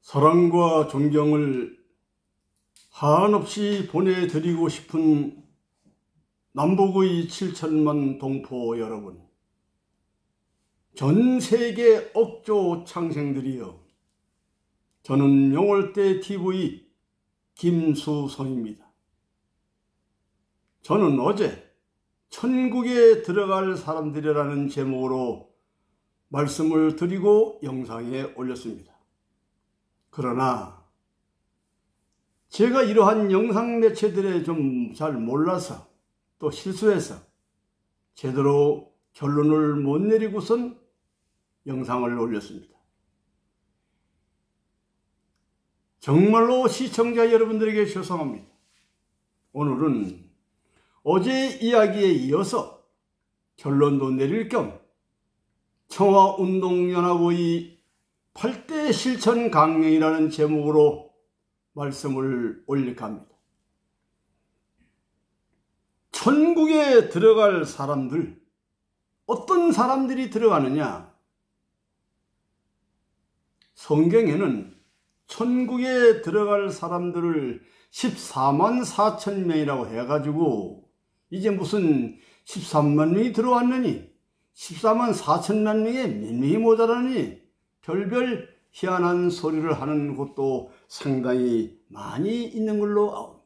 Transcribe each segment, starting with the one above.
사랑과 존경을 한없이 보내드리고 싶은 남북의 7천만 동포 여러분, 전 세계 억조 창생들이여, 저는 명월대 TV 김수성입니다. 저는 어제 천국에 들어갈 사람들이라는 제목으로 말씀을 드리고 영상에 올렸습니다. 그러나 제가 이러한 영상 매체들에 좀 잘 몰라서 또 실수해서 제대로 결론을 못 내리고선 영상을 올렸습니다. 정말로 시청자 여러분들에게 죄송합니다. 오늘은 어제 이야기에 이어서 결론도 내릴 겸 청와운동연합의 8대 실천 강령이라는 제목으로 말씀을 올릴까 합니다. 천국에 들어갈 사람들, 어떤 사람들이 들어가느냐? 성경에는 천국에 들어갈 사람들을 14만 4천 명이라고 해가지고 이제 무슨 13만 명이 들어왔느니 14만 4천만 명에 몇 명이 모자라니 별별 희한한 소리를 하는 곳도 상당히 많이 있는 걸로 아옵니다.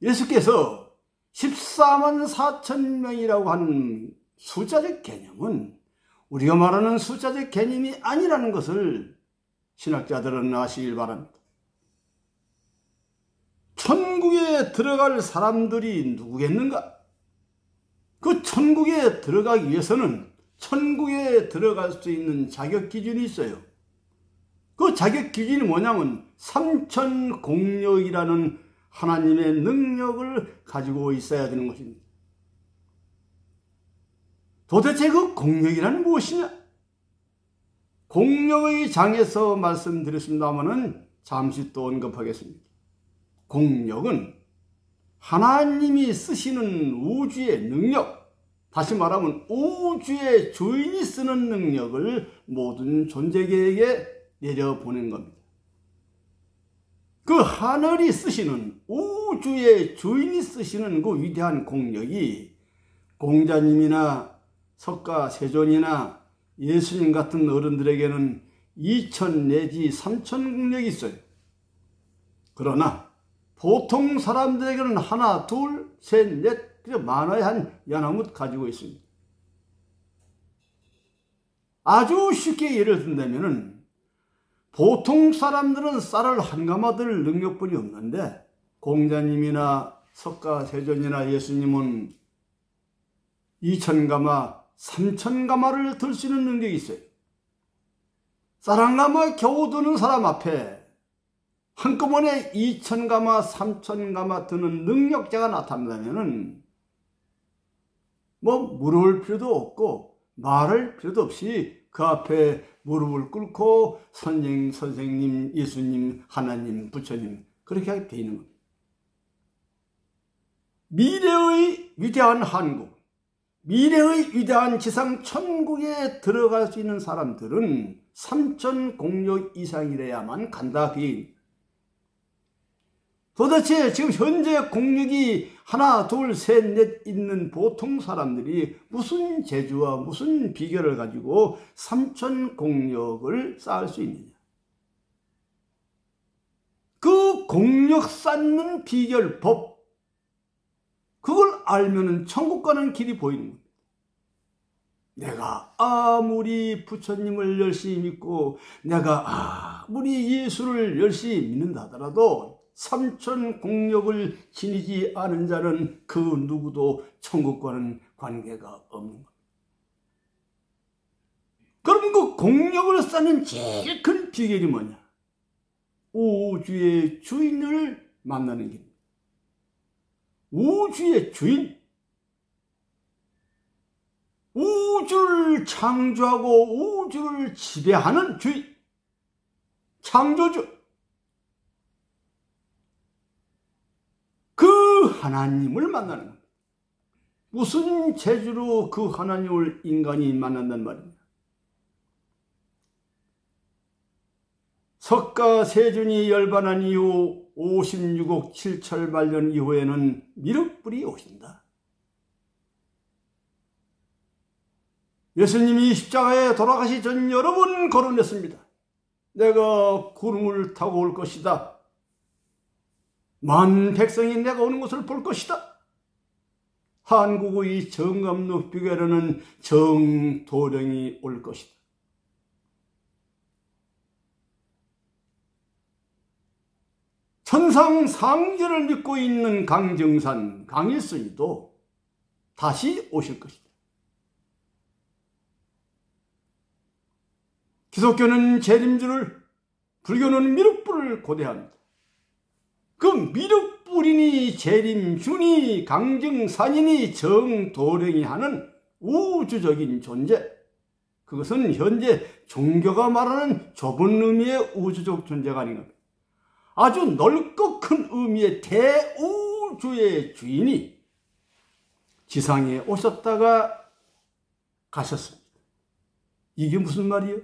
예수께서 14만 4천 명이라고 하는 숫자적 개념은 우리가 말하는 숫자적 개념이 아니라는 것을 신학자들은 아시길 바랍니다. 천국에 들어갈 사람들이 누구겠는가? 그 천국에 들어가기 위해서는 천국에 들어갈 수 있는 자격 기준이 있어요. 그 자격 기준이 뭐냐면 삼천공력이라는 하나님의 능력을 가지고 있어야 되는 것입니다. 도대체 그 공력이란 무엇이냐? 공력의 장에서 말씀드렸습니다마는 잠시 또 언급하겠습니다. 공력은 하나님이 쓰시는 우주의 능력, 다시 말하면 우주의 주인이 쓰는 능력을 모든 존재계에게 내려보낸 겁니다. 그 하늘이 쓰시는, 우주의 주인이 쓰시는 그 위대한 공력이 공자님이나 석가세존이나 예수님 같은 어른들에게는 2천 내지 3천 공력이 있어요. 그러나 보통 사람들에게는 하나, 둘, 셋, 넷, 많아야 한 연합을 가지고 있습니다. 아주 쉽게 예를 든다면 보통 사람들은 쌀을 한 가마 들 능력뿐이 없는데 공자님이나 석가세존이나 예수님은 2천 가마, 3천 가마를 들 수 있는 능력이 있어요. 쌀 한 가마 겨우 드는 사람 앞에 한꺼번에 2천 가마, 3천 가마 드는 능력자가 나타난다면 물을 필요도 없고 말할 필요도 없이 그 앞에 무릎을 꿇고 선생님, 예수님, 하나님, 부처님 그렇게 하게 돼 있는 겁니다. 미래의 위대한 한국, 미래의 위대한 지상 천국에 들어갈 수 있는 사람들은 3천 공력 이상이래야만 간다. 도대체 지금 현재 공력이 하나, 둘, 셋, 넷 있는 보통 사람들이 무슨 재주와 무슨 비결을 가지고 3천 공력을 쌓을 수 있느냐? 그 공력 쌓는 비결, 법, 그걸 알면은 천국 가는 길이 보이는 겁니다. 내가 아무리 부처님을 열심히 믿고 내가 아무리 예수를 열심히 믿는다 하더라도 3천 공력을 지니지 않은 자는 그 누구도 천국과는 관계가 없는 겁니다. 그럼 그 공력을 쌓는 제일 큰 비결이 뭐냐? 우주의 주인을 만나는 길입니다. 우주의 주인, 우주를 창조하고 우주를 지배하는 주인, 창조주, 그 하나님을 만나는 겁니다. 무슨 재주로 그 하나님을 인간이 만난단 말입니다. 석가 세존이 열반한 이후 56억 7천 만년 이후에는 미륵불이 오신다. 예수님이 십자가에 돌아가시 전 여러 번 거론했습니다. 내가 구름을 타고 올 것이다. 만 백성이 내가 오는 것을 볼 것이다. 한국의 정감록비결에는 정도령이 올 것이다. 천상상전을 믿고 있는 강정산 강일선이도 다시 오실 것이다. 기독교는 재림주를, 불교는 미륵불을 고대합니다. 그 미륵불이니 재림주니 강정산이니 정도령이 하는 우주적인 존재, 그것은 현재 종교가 말하는 좁은 의미의 우주적 존재가 아닌가. 아주 넓고 큰 의미의 대우주의 주인이 지상에 오셨다가 가셨습니다. 이게 무슨 말이에요?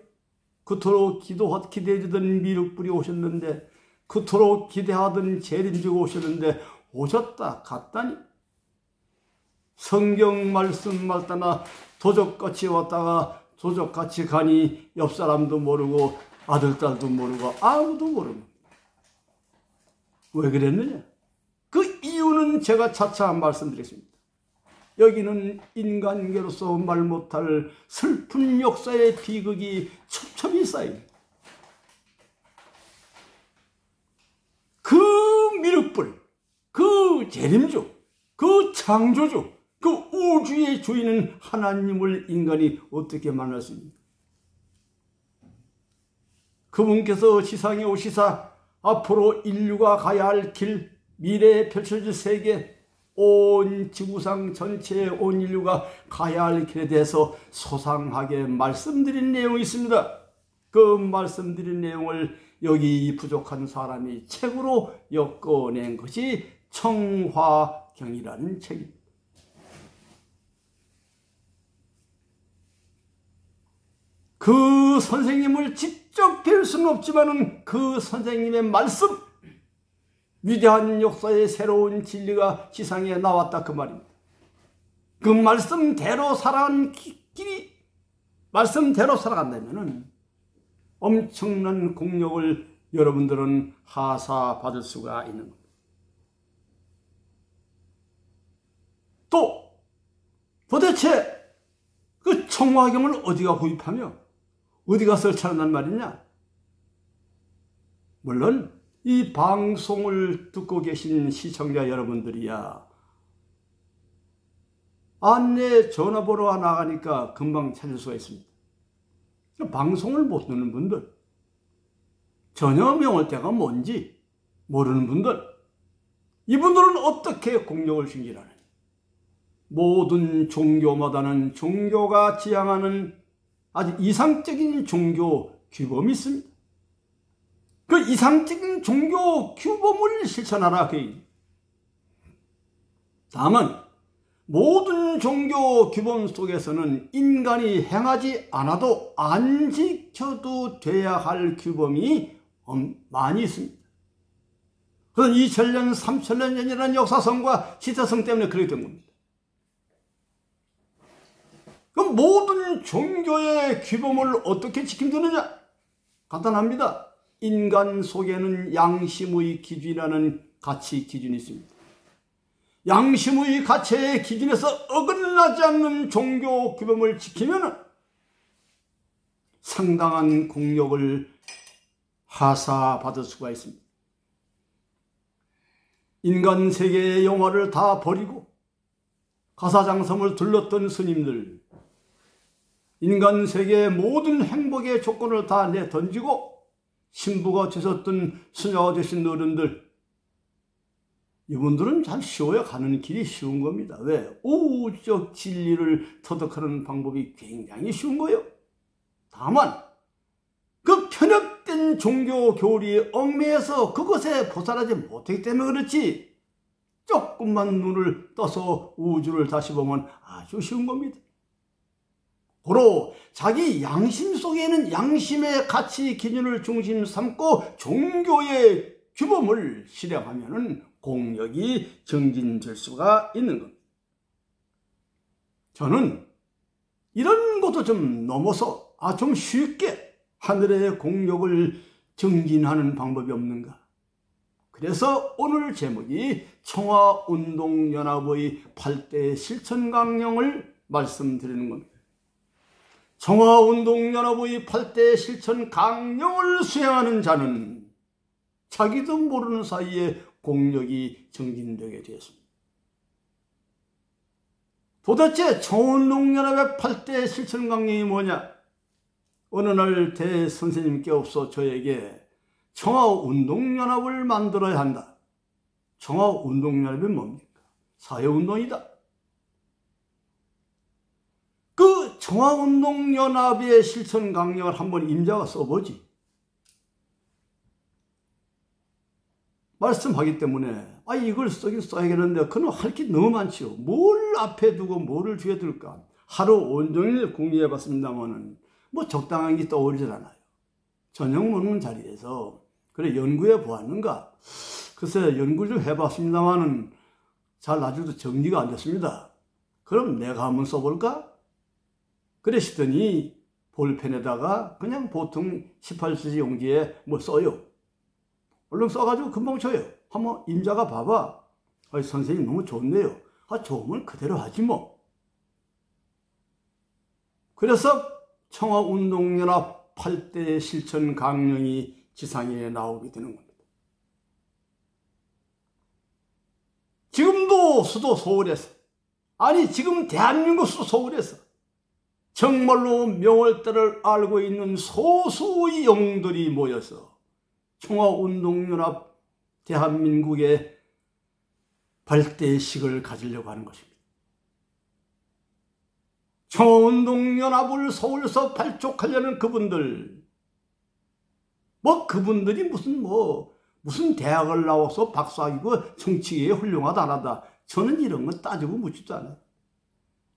그토록 기대하던 미륵불이 오셨는데, 그토록 기대하던 재림주가 오셨는데 오셨다 갔다니. 성경 말씀 말따나 도적같이 왔다가 도적같이 가니 옆 사람도 모르고 아들 딸도 모르고 아무도 모르고. 왜 그랬느냐? 그 이유는 제가 차차 말씀드리겠습니다. 여기는 인간계로서 말 못할 슬픈 역사의 비극이 첩첩이 쌓인 그 미륵불, 그 재림주, 그 창조주, 그 우주의 주인은 하나님을 인간이 어떻게 만날 수 있습니까? 그분께서 지상에 오시사 앞으로 인류가 가야 할 길, 미래에 펼쳐질 세계, 온 지구상 전체의 온 인류가 가야 할 길에 대해서 소상하게 말씀드린 내용이 있습니다. 그 말씀드린 내용을 여기 부족한 사람이 책으로 엮어낸 것이 청화경이라는 책입니다. 그 선생님을 직접 뵐 수는 없지만 그 선생님의 말씀, 위대한 역사의 새로운 진리가 지상에 나왔다 그 말입니다. 그 말씀대로 살아간 길이, 말씀대로 살아간다면 엄청난 공력을 여러분들은 하사받을 수가 있는 겁니다. 또 도대체 그 청화경을 어디가 구입하며 어디가 설치한단 말이냐? 물론 이 방송을 듣고 계신 시청자 여러분들이야 안내 전화번호가 나가니까 금방 찾을 수가 있습니다. 방송을 못 듣는 분들, 전혀 명월대가 뭔지 모르는 분들, 이분들은 어떻게 공력을 신기하느냐? 모든 종교마다는 종교가 지향하는 아주 이상적인 종교 규범이 있습니다. 그 이상적인 종교 규범을 실천하라. 다만 모든 종교 규범 속에서는 인간이 행하지 않아도 안 지켜도 돼야 할 규범이 많이 있습니다. 그건 2000년, 3000년 전이라는 역사성과 시대성 때문에 그렇게 된 겁니다. 그럼 모든 종교의 규범을 어떻게 지키느냐? 간단합니다. 인간 속에는 양심의 기준이라는 가치 기준이 있습니다. 양심의 가치의 기준에서 어긋나지 않는 종교 규범을 지키면 상당한 공력을 하사받을 수가 있습니다. 인간 세계의 영화를 다 버리고 가사장성을 둘렀던 스님들, 인간 세계의 모든 행복의 조건을 다 내던지고 신부가 되셨던 수녀가 되신 어른들, 이분들은 참 쉬워야 가는 길이 쉬운 겁니다. 왜? 우주적 진리를 터득하는 방법이 굉장히 쉬운 거예요. 다만 그 편협된 종교 교리에 얽매여서 그것에 벗어나지 못하기 때문에 그렇지, 조금만 눈을 떠서 우주를 다시 보면 아주 쉬운 겁니다. 고로 자기 양심 속에는 양심의 가치 기준을 중심 삼고 종교의 규범을 실행하면 공력이 정진될 수가 있는 겁니다. 저는 이런 것도 좀 넘어서 좀 쉽게 하늘의 공력을 정진하는 방법이 없는가. 그래서 오늘 제목이 청화운동연합의 8대 실천강령을 말씀드리는 겁니다. 청화운동연합의 8대 실천강령을 수행하는 자는 자기도 모르는 사이에 공력이 정진되게 되었습니다. 도대체 청화운동연합의 8대 실천강령이 뭐냐? 어느 날 대선생님께서 저에게 청화운동연합을 만들어야 한다. 청화운동연합이 뭡니까? 사회운동이다. 그 청화운동연합의 실천강령을 한번 임자가 써보지. 말씀하기 때문에 이걸 쓰긴 써야겠는데 그는 할 게 너무 많지요. 뭘 앞에 두고 뭐를 뒤에 둘까. 하루 온종일 궁리해봤습니다만은 뭐 적당한 게 떠오르질 않아요. 저녁 먹는 자리에서 그래 연구해 보았는가? 글쎄 연구 좀 해봤습니다만은 잘 아직도 정리가 안 됐습니다. 그럼 내가 한번 써볼까? 그래 싶더니 볼펜에다가 그냥 보통 18cm 용지에 뭐 써요. 얼른 써가지고 금방 쳐요. 한번 임자가 봐봐. 선생님 너무 좋네요. 좋으면 그대로 하지 뭐. 그래서 청화운동연합 8대 실천 강령이 지상에 나오게 되는 겁니다. 지금도 수도 서울에서, 지금 대한민국 수도 서울에서 정말로 명월대를 알고 있는 소수의 영웅들이 모여서 청화운동연합 대한민국의 발대식을 가지려고 하는 것입니다. 청화운동연합을 서울에서 발족하려는 그분들, 그분들이 무슨 대학을 나와서 박사이고 정치계에 훌륭하다 안 하다. 저는 이런 건 따지고 묻지도 않아요.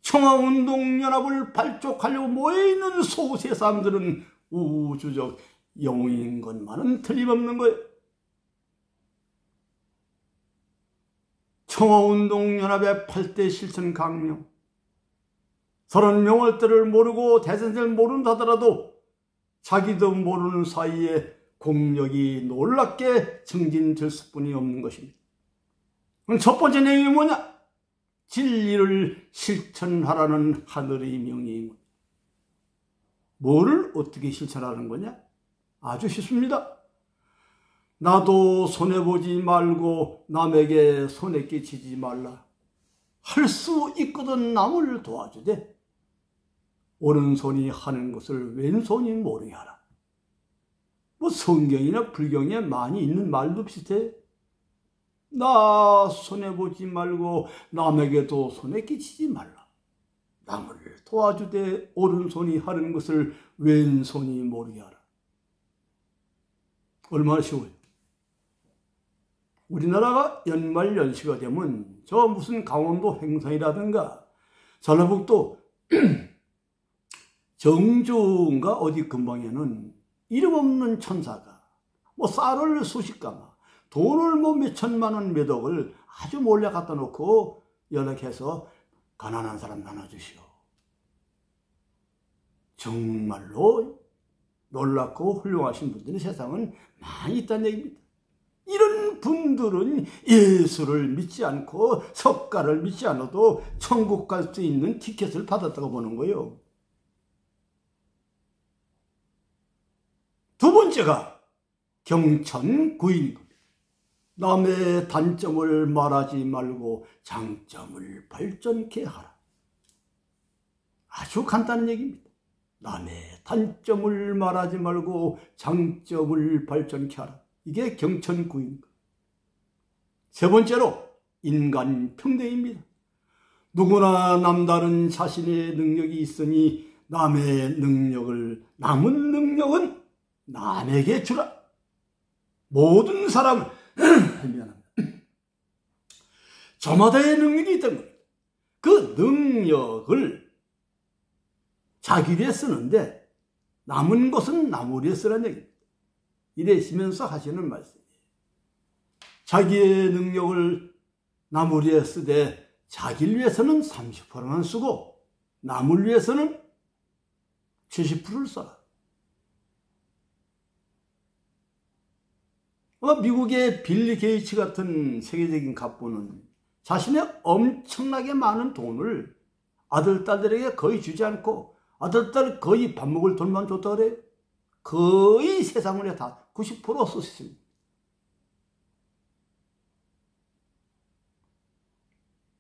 청화운동연합을 발족하려고 모여있는 소수의 사람들은 우주적 영웅인 것만은 틀림없는 거예요. 청화운동연합의 8대 실천 강령. 서른 명월대를 모르고 대선생을 모른다 하더라도 자기도 모르는 사이에 공력이 놀랍게 정진될 수뿐이 없는 것입니다. 그럼 첫 번째 내용이 뭐냐? 진리를 실천하라는 하늘의 명령입니다. 뭐를 어떻게 실천하는 거냐? 아주 쉽습니다. 나도 손해보지 말고 남에게 손해 끼치지 말라. 할 수 있거든 남을 도와주되 오른손이 하는 것을 왼손이 모르게 하라. 성경이나 불경에 많이 있는 말도 비슷해. 나 손해보지 말고 남에게도 손해 끼치지 말라. 남을 도와주되 오른손이 하는 것을 왼손이 모르게 하라. 얼마나 쉬워요. 우리나라가 연말 연시가 되면 저 무슨 강원도 횡성이라든가 전라북도 정주인가 어디 근방에는 이름 없는 천사가 쌀을 수십 가마 돈을 몇 천만 원 몇 억을 아주 몰래 갖다 놓고 연락해서 가난한 사람 나눠주시오. 정말로 놀랍고 훌륭하신 분들이 세상은 많이 있다는 얘기입니다. 이런 분들은 예수를 믿지 않고 석가를 믿지 않아도 천국 갈 수 있는 티켓을 받았다고 보는 거예요. 두 번째가 경천구인 겁니다. 남의 단점을 말하지 말고 장점을 발전케 하라. 아주 간단한 얘기입니다. 남의 단점을 말하지 말고 장점을 발전케 하라. 이게 경천구입니다. 세 번째로 인간평등입니다. 누구나 남다른 자신의 능력이 있으니 남은 능력은 남에게 주라. 모든 사람은 미안합니다. 저마다의 능력이 있다는 겁니다. 그 능력을 자기 위해 쓰는데 남은 것은 남을 위해 쓰라는 얘기입니다. 이래시면서 하시는 말씀이에요. 자기의 능력을 남을 위해 쓰되 자기를 위해서는 30%만 쓰고 남을 위해서는 70%를 써라. 미국의 빌리 게이츠 같은 세계적인 갑부는 자신의 엄청나게 많은 돈을 아들, 딸들에게 거의 주지 않고 아들, 딸 거의 밥 먹을 돈만 줬다 그래요. 거의 세상을 다 90% 썼습니다.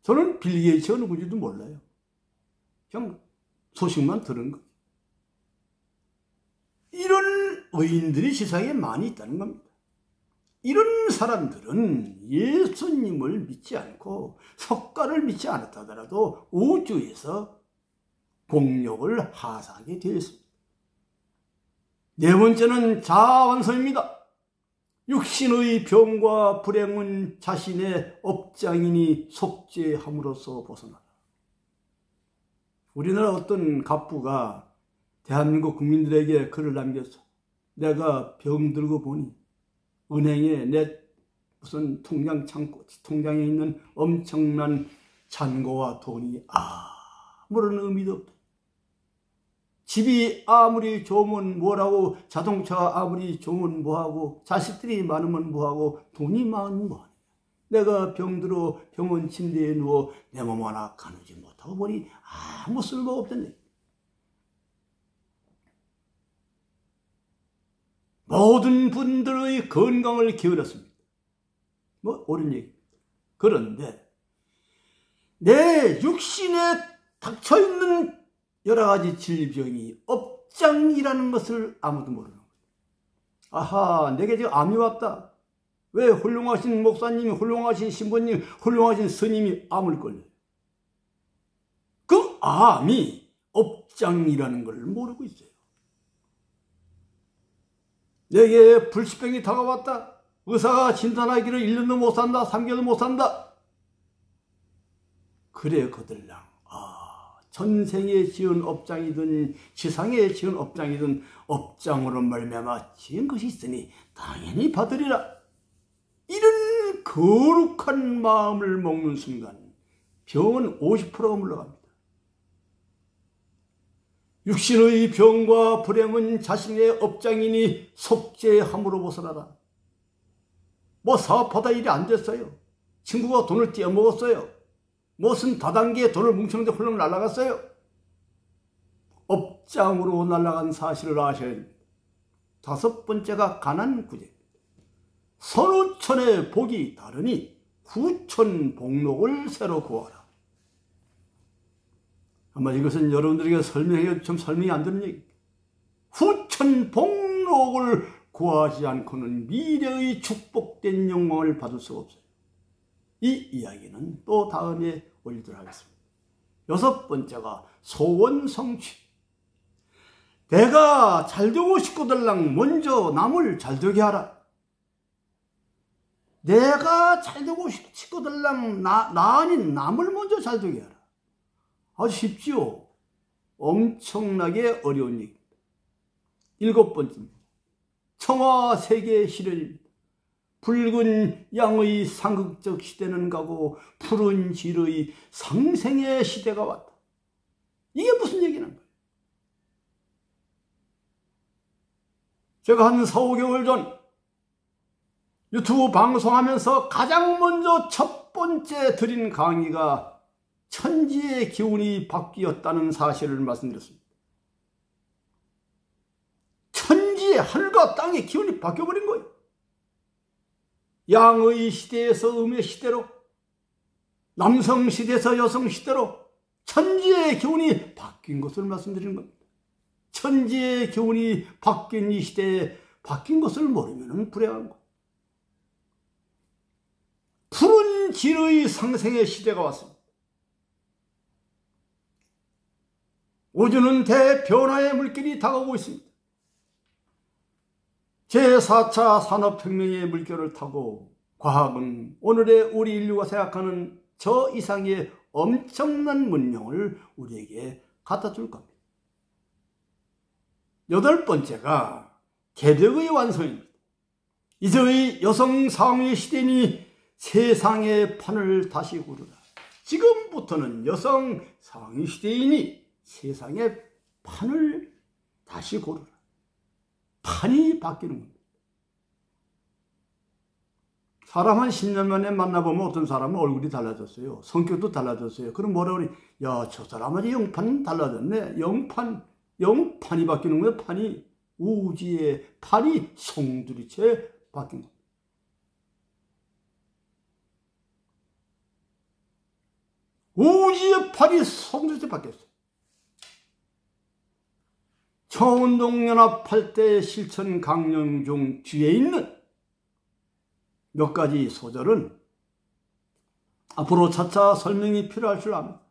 저는 빌리 게이츠가 누구지도 몰라요. 그냥 소식만 들은 거예요. 이런 의인들이 세상에 많이 있다는 겁니다. 이런 사람들은 예수님을 믿지 않고 석가를 믿지 않았다 하더라도 우주에서 공력을 하사하게 되어 있습니다. 네 번째는 자아완성입니다. 육신의 병과 불행은 자신의 업장이니 속죄함으로써 벗어나라. 우리나라 어떤 갑부가 대한민국 국민들에게 글을 남겼어. 내가 병들고 보니 은행에 내 무슨 통장에 있는 엄청난 잔고와 돈이 아무런 의미도 없다. 집이 아무리 좋으면 뭐라고, 자동차가 아무리 좋으면 뭐하고, 자식들이 많으면 뭐하고, 돈이 많으면 뭐하냐. 내가 병들어 병원 침대에 누워 내 몸 하나 가누지 못하고 보니 아무 쓸모가 없던데. 모든 분들의 건강을 기울였습니다. 옳은 얘기입니다. 그런데 내 육신에 닥쳐있는 여러 가지 질병이 업장이라는 것을 아무도 모르는 거예요. 아하, 내게 지금 암이 왔다. 왜 훌륭하신 목사님이, 훌륭하신 신부님, 훌륭하신 스님이 암을 걸려요? 그 암이 업장이라는 걸 모르고 있어요. 내게 불치병이 다가왔다. 의사가 진단하기를 1년도 못 산다, 3개월도 못 산다. 그래, 그들랑 전생에 지은 업장이든 지상에 지은 업장이든 업장으로 말미암아 지은 것이 있으니 당연히 받으리라. 이런 거룩한 마음을 먹는 순간 병은 50%가 물러갑니다. 육신의 병과 불행은 자신의 업장이니 속죄함으로 벗어나라. 사업하다 일이 안 됐어요. 친구가 돈을 떼어먹었어요. 무슨 다단계에 돈을 뭉쳤는데 훌렁 날아갔어요. 업장으로 날아간 사실을 아셔야 됩니다. 다섯 번째가 가난구제입니다. 선우천의 복이 다르니 후천 복록을 새로 구하라. 아마 이것은 여러분들에게 설명이 안 되는 얘기입니다. 후천 복록을 구하지 않고는 미래의 축복된 영광을 받을 수가 없어요. 이 이야기는 또 다음에 올리도록 하겠습니다. 여섯 번째가 소원 성취. 내가 잘되고 싶거들랑 먼저 남을 잘되게 하라. 내가 잘되고 싶거들랑 나 아닌 남을 먼저 잘되게 하라. 아주 쉽지요. 엄청나게 어려운 얘기입니다. 일곱 번째입니다. 청화 세계 실현입니다. 붉은 양의 상극적 시대는 가고 푸른 질의 상생의 시대가 왔다. 이게 무슨 얘기는 거예요? 제가 한 4, 5개월 전 유튜브 방송하면서 가장 먼저 첫 번째 드린 강의가 천지의 기운이 바뀌었다는 사실을 말씀드렸습니다. 천지의 하늘과 땅의 기운이 바뀌어버린 거예요. 양의 시대에서 음의 시대로, 남성 시대에서 여성 시대로 천지의 기운이 바뀐 것을 말씀드리는 겁니다. 천지의 기운이 바뀐 이 시대에 바뀐 것을 모르면 불행한 것. 푸른 질의 상생의 시대가 왔습니다. 우주는 대변화의 물결이 다가오고 있습니다. 제4차 산업혁명의 물결을 타고 과학은 오늘의 우리 인류가 생각하는 저 이상의 엄청난 문명을 우리에게 갖다 줄 겁니다. 8번째가 개벽의 완성입니다. 이제의 여성 상위 시대니 세상의 판을 다시 고르라. 지금부터는 여성 상위 시대이니 세상의 판을 다시 고르라. 판이 바뀌는 겁니다. 사람 한 10년 만에 만나보면 어떤 사람은 얼굴이 달라졌어요. 성격도 달라졌어요. 그럼 뭐라 그래? 야, 저 사람은 영판 달라졌네. 영판이 바뀌는 거예요. 판이. 우지의 판이 송두리째 바뀐 겁니다. 우지의 판이 송두리째 바뀌었어요. 청운동연합 8대 실천 강령 중 뒤에 있는 몇 가지 소절은 앞으로 차차 설명이 필요할 줄 압니다.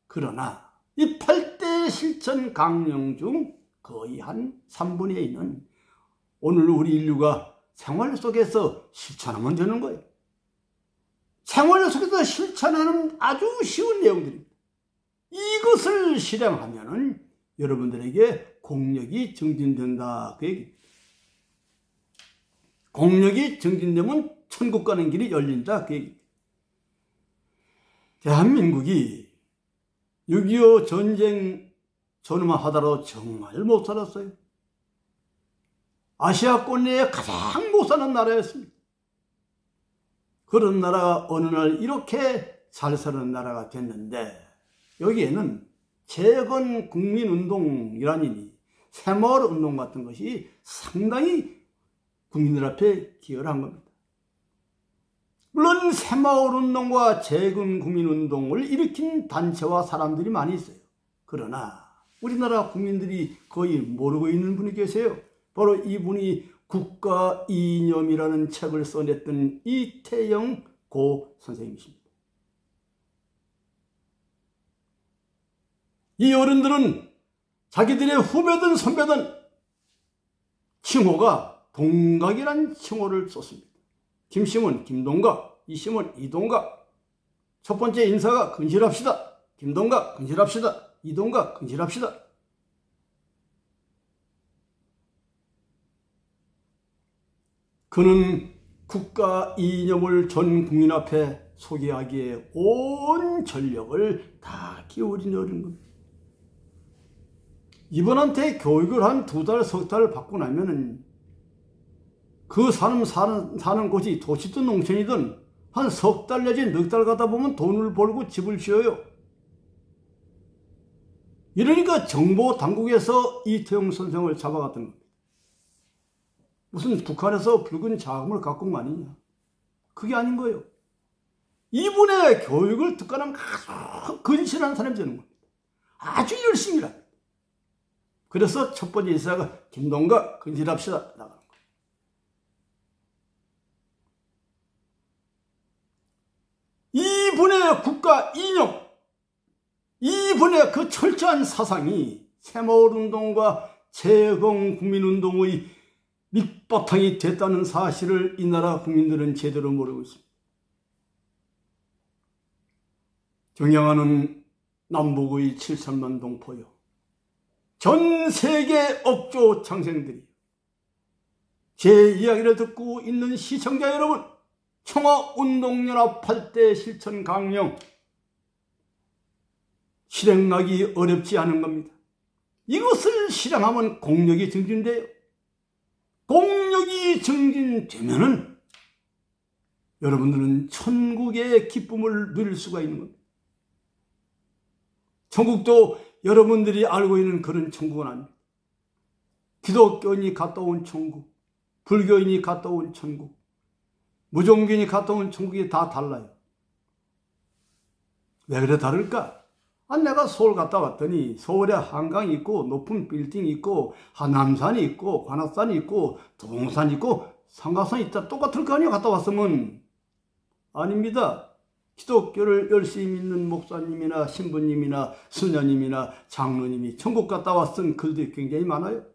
그러나 이 8대 실천 강령 중 거의 한 3분의 1은 오늘 우리 인류가 생활 속에서 실천하면 되는 거예요. 생활 속에서 실천하는 아주 쉬운 내용들입니다. 이것을 실행하면 여러분들에게 공력이 증진된다, 그 얘기입니다. 공력이 증진되면 천국 가는 길이 열린다, 그 얘기입니다. 대한민국이 6.25 전쟁 전후만 하더라도 정말 못 살았어요. 아시아권 내에 가장 못 사는 나라였습니다. 그런 나라가 어느 날 이렇게 잘 사는 나라가 됐는데, 여기에는 재건 국민운동이라니 새마을 운동 같은 것이 상당히 국민들 앞에 기여를 한 겁니다. 물론 새마을 운동과 재건 국민운동을 일으킨 단체와 사람들이 많이 있어요. 그러나 우리나라 국민들이 거의 모르고 있는 분이 계세요. 바로 이분이 국가 이념이라는 책을 써냈던 이태영 고 선생님이십니다. 이 어른들은 자기들의 후배든 선배든 칭호가 동각이라는 칭호를 썼습니다. 김씨문 김동각, 이씨문 이동각. 첫 번째 인사가 근실합시다. 김동각 근실합시다. 이동각 근실합시다. 그는 국가 이념을 전 국민 앞에 소개하기에 온 전력을 다 기울인 어린 겁니다. 이분한테 교육을 한 2달, 3달 받고 나면은 그 사는 곳이 도시든 농촌이든 한 3달 내지 4달 가다 보면 돈을 벌고 집을 지어요. 이러니까 정보 당국에서 이태영 선생을 잡아갔던 겁니다. 무슨 북한에서 붉은 자금을 갖고 온 거 아니냐. 그게 아닌 거예요. 이분의 교육을 듣고 나면 아주 근실한 사람이 되는 겁니다. 아주 열심히 일합니다. 그래서 첫 번째 인사가 김동각 근실합시다 나가는 거예요. 이분의 국가 이념, 이분의 그 철저한 사상이 새마을운동과 재건 국민운동의 밑바탕이 됐다는 사실을 이 나라 국민들은 제대로 모르고 있습니다. 경영하는 남북의 7천만 동포요, 전 세계 업조 창생들이 제 이야기를 듣고 있는 시청자 여러분, 청와운동연합 8대 실천 강령 실행하기 어렵지 않은 겁니다. 이것을 실행하면 공력이 증진돼요. 공력이 증진되면은 여러분들은 천국의 기쁨을 누릴 수가 있는 겁니다. 천국도 여러분들이 알고 있는 그런 천국은 아닙니다. 기독교인이 갔다 온 천국, 불교인이 갔다 온 천국, 무종교인이 갔다 온 천국이 다 달라요. 왜 그래 다를까? 내가 서울 갔다 왔더니 서울에 한강이 있고 높은 빌딩이 있고 한남산이 있고 관악산이 있고 동산이 있고 삼각산이 있다. 똑같을 거 아니에요. 갔다 왔으면. 아닙니다. 기독교를 열심히 믿는 목사님이나 신부님이나 수녀님이나 장로님이 천국 갔다 왔던 글들이 굉장히 많아요.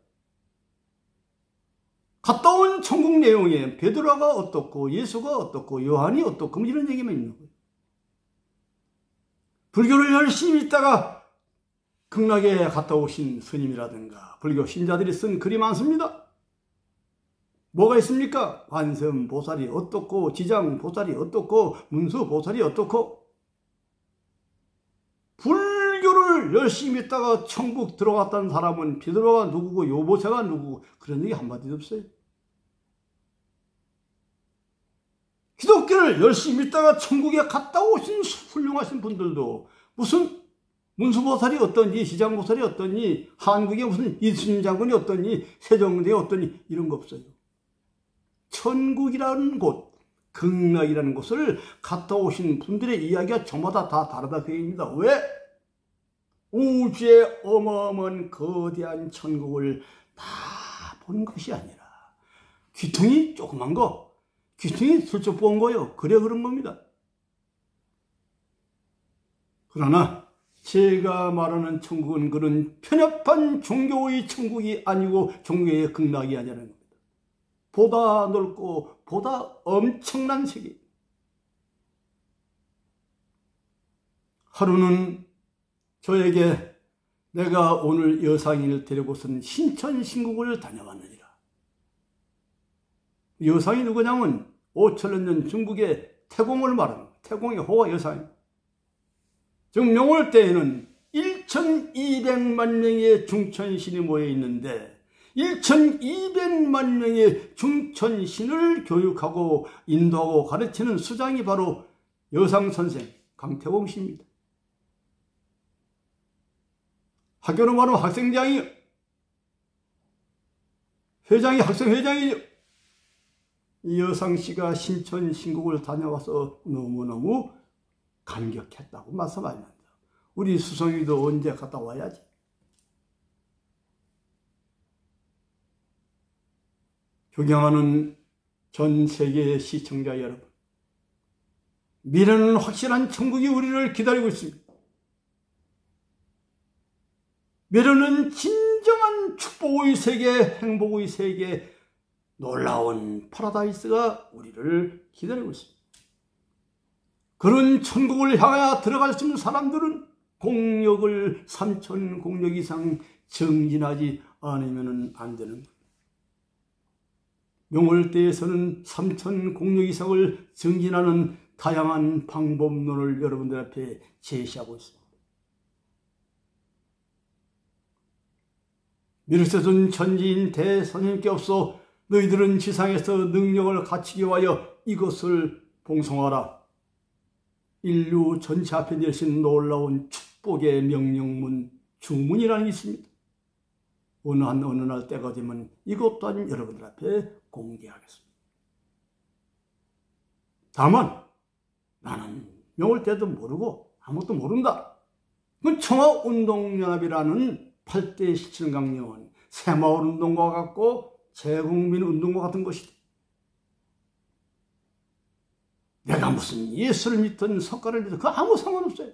갔다 온 천국 내용에 베드로가 어떻고 예수가 어떻고 요한이 어떻고 이런 얘기만 있는 거예요. 불교를 열심히 있다가 극락에 갔다 오신 스님이라든가 불교 신자들이 쓴 글이 많습니다. 뭐가 있습니까? 관세음보살이 어떻고, 지장보살이 어떻고, 문수보살이 어떻고. 불교를 열심히 믿다가 천국 들어갔다는 사람은 비드로가 누구고 요보세가 누구고 그런 얘기 한마디도 없어요. 기독교를 열심히 믿다가 천국에 갔다 오신 훌륭하신 분들도 무슨 문수보살이 어떠니, 시장보살이 어떠니, 한국에 무슨 이순신 장군이 어떠니, 세종대왕이 어떠니 이런 거 없어요. 천국이라는 곳, 극락이라는 곳을 갔다 오신 분들의 이야기가 저마다 다 다르다 그 얘기입니다. 왜? 우주의 어마어마한 거대한 천국을 다 본 것이 아니라 귀퉁이 조그만 거, 귀퉁이 슬쩍 본 거요. 그래 그런 겁니다. 그러나 제가 말하는 천국은 그런 편협한 종교의 천국이 아니고 종교의 극락이 아니라는 겁니다. 보다 넓고 보다 엄청난 세계. 하루는 저에게 내가 오늘 여상인을 데리고선 신천신국을 다녀왔느니라. 여상이 누구냐면 5천여 년 중국의 태공을 말합니다. 태공의 호가 여상이. 지금 명월 때에는 1200만 명의 중천신이 모여 있는데 1200만 명의 중천신을 교육하고 인도하고 가르치는 수장이 바로 여상선생 강태공 씨입니다. 학교는 말하면 학생장이요. 회장이 학생회장이죠. 이 여상씨가 신천신국을 다녀와서 너무너무 감격했다고 말씀하십니다. 우리 수성이도 언제 갔다 와야지. 존경하는 전 세계의 시청자 여러분, 미래는 확실한 천국이 우리를 기다리고 있습니다. 미래는 진정한 축복의 세계, 행복의 세계, 놀라운 파라다이스가 우리를 기다리고 있습니다. 그런 천국을 향하여 들어갈 수 있는 사람들은 공력을 3000 공력 이상 정진하지 않으면 안 되는 겁니다. 명월대에서는 3000 공력 이상을 정진하는 다양한 방법론을 여러분들 앞에 제시하고 있습니다. 미륵세존 천지인 대선생님께 없어 너희들은 지상에서 능력을 갖추기 위하여 이것을 봉송하라. 인류 전체 앞에 내신 놀라운 축복의 명령문, 주문이라는 게 있습니다. 어느 날 때가 되면 이것 또한 여러분들 앞에 공개하겠습니다. 다만 나는 명월대도 모르고 아무것도 모른다. 그건 청화운동연합이라는 8대 17강령은 새마을운동과 같고 재국민운동과 같은 것이다. 내가 무슨 예수를 믿든 석가를 믿든 그거 아무 상관없어요.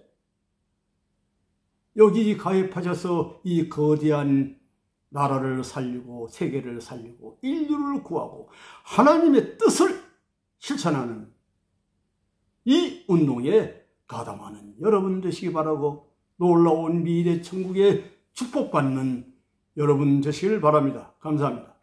여기 가입하셔서 이 거대한 나라를 살리고 세계를 살리고 인류를 구하고 하나님의 뜻을 실천하는 이 운동에 가담하는 여러분 되시기 바라고 놀라운 미래 천국에 축복받는 여러분 되시길 바랍니다. 감사합니다.